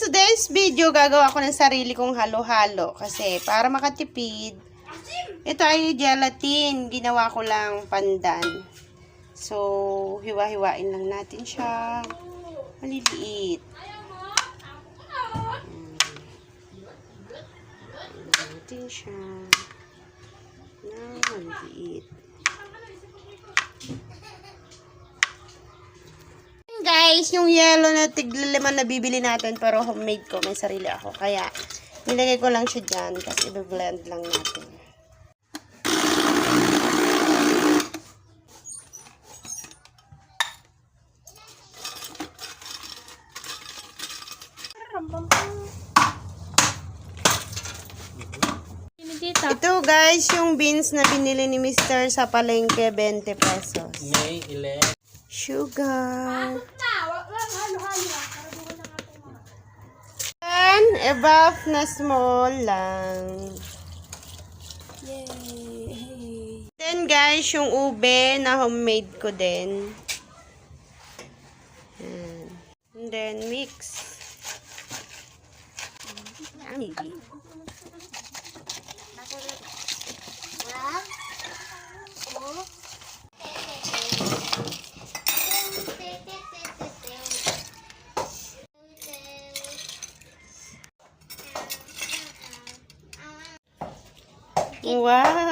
today's video, gagawa ko ng sarili kong halo-halo. Kasi, para makatipid, ito ay gelatin. Ginawa ko lang pandan. So, hiwa-hiwain lang natin siya. Maliliit. Natin siya. Maliliit. Guys, yung yellow na tiglalima na bibili natin, pero homemade ko, may sarili ako. Kaya, nilagay ko lang siya dyan, kasi i-blend lang natin. Ito guys, yung beans na binili ni Mr. sa palengke, 20 pesos. May ilan? Sugar. And above na small lang. Yay! Then guys, yung ube na homemade ko din. And then mix. Wow!